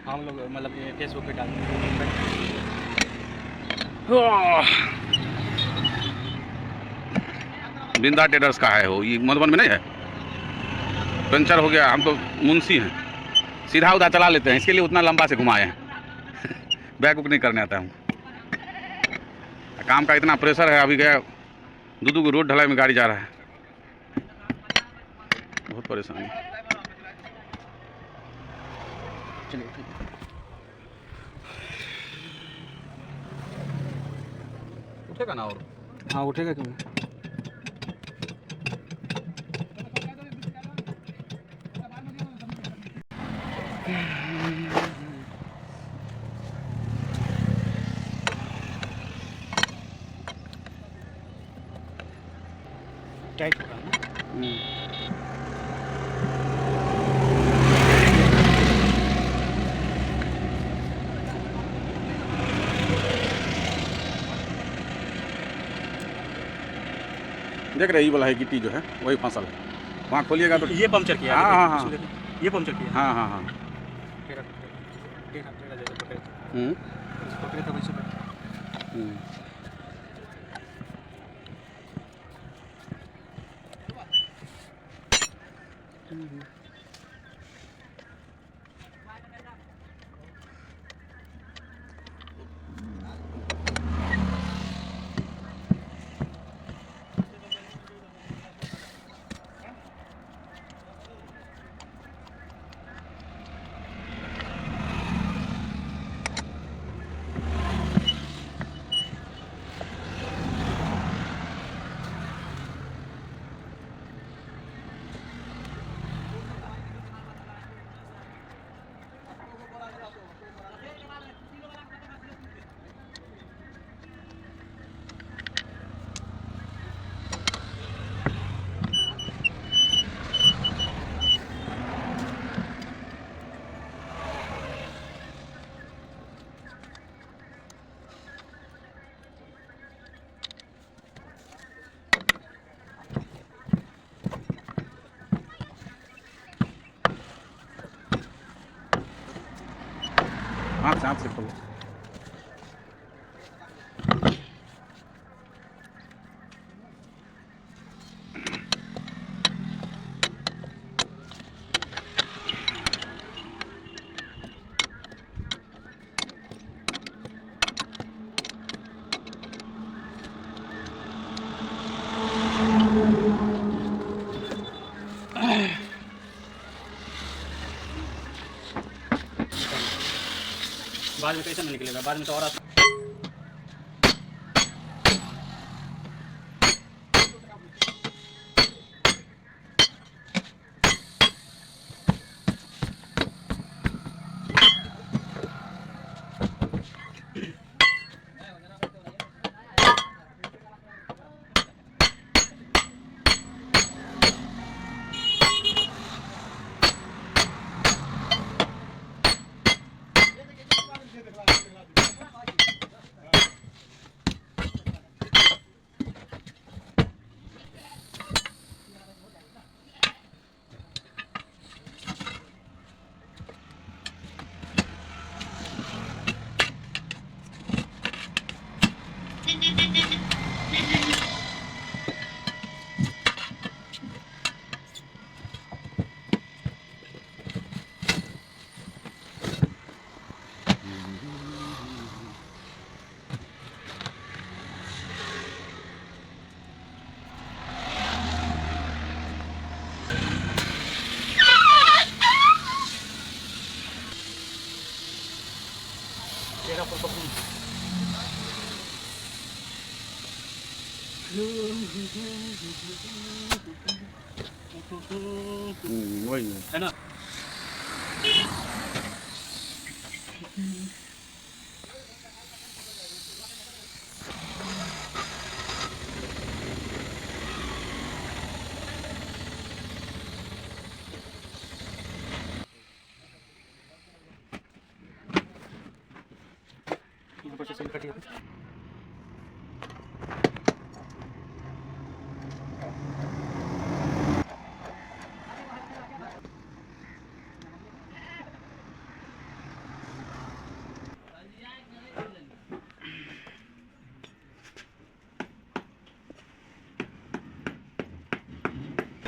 हम लोग मतलब ये फेसबुक पे डालते हैं। बिंदा ट्रेडर्स का है वो, ये मधुबन में नहीं है। पंचर हो गया, हम तो मुंशी हैं, सीधा उधर चला लेते हैं, इसके लिए उतना लंबा से घुमाए हैं। बैक बुक नहीं करने आता हूँ, काम का इतना प्रेशर है। अभी गया दूधू को रोड ढलाई में गाड़ी जा रहा है, बहुत परेशानी। चलिए ठीक है। उठेगा ना? और हाँ उठेगा क्यों? टाइट होगा ना? देख रहे, ये वाला है गिट्टी जो है वही फसल है, वहाँ खोलिएगा तो ये पंक्चर किया है। हाँ हाँ हाँ ये पंक्चर किया है। हाँ हाँ हाँ। टेढ़ा टेढ़ा टेढ़ा जगह पकड़े थे। हम्म पकड़े थे वैसे पे। हम्म। हाथ से खोलो। बाद में कैसे नहीं निकलेगा, बाद में तो और तेरा पर कपूर। वही है ना? ऊपर से सिल कटिए।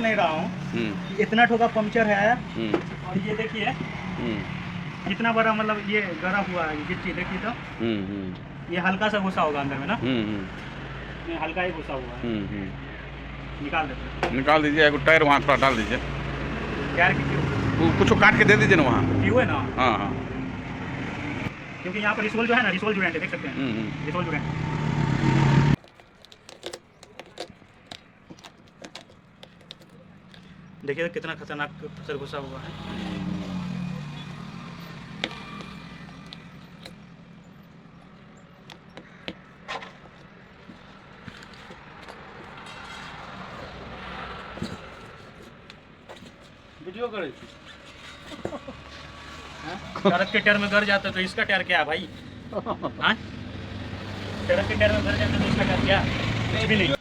नहीं रहा हूँ, इतना ठोका पंक्चर है। और ये देखिए कितना बड़ा मतलब ये गड़ा हुआ है गिट्टी, देखिए तो ये हल्का सा घुसा होगा अंदर में ना, ये हल्का ही घुसा हुआ है। निकाल देते हैं। निकाल दीजिए, एक टायर वहाँ थोड़ा डाल दीजिए, टायर की ट्यूब कुछ काट के दे दीजिए ना वहाँ। ट्यूब है ना, हाँ हाँ, क्योंकि यहाँ पर रिसोल जो है ना, रिसोल जुड़ेंट है, देख सकते हैं रिसोल जुड़ेंट। देखिए कितना खतरनाक पत्थर घुसा हुआ है। वीडियो करे ट्रक के टायर में घर जाता तो इसका टायर क्या है भाई? हाँ, ट्रक के टायर में घर जाता तो इसका टायर क्या? कुछ भी नहीं।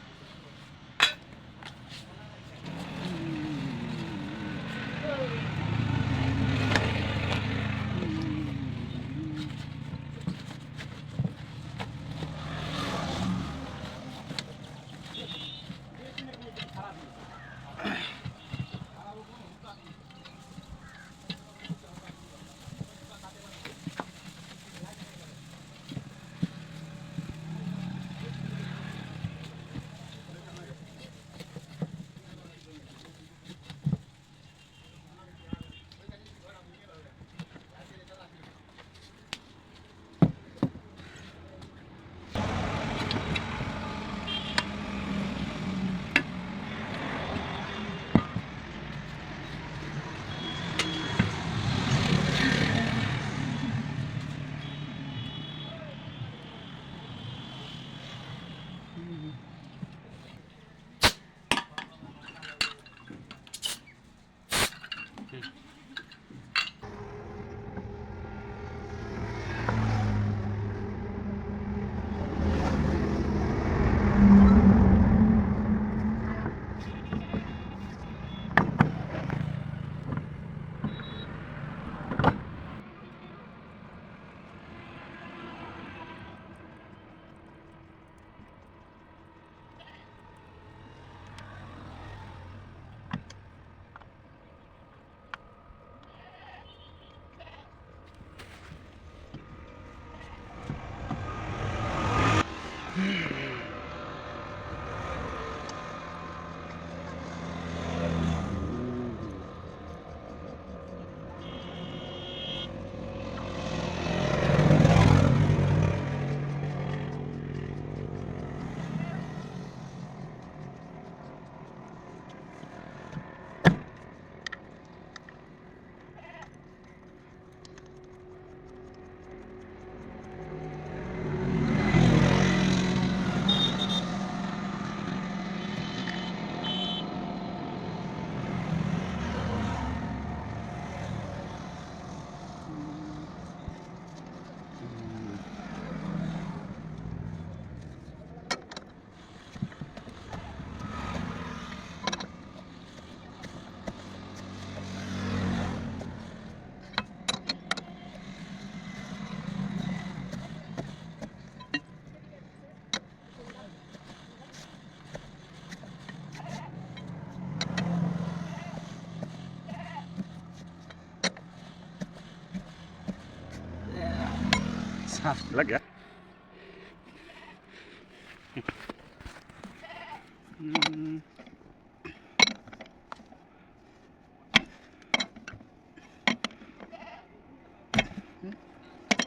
लग गया।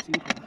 ठीक है।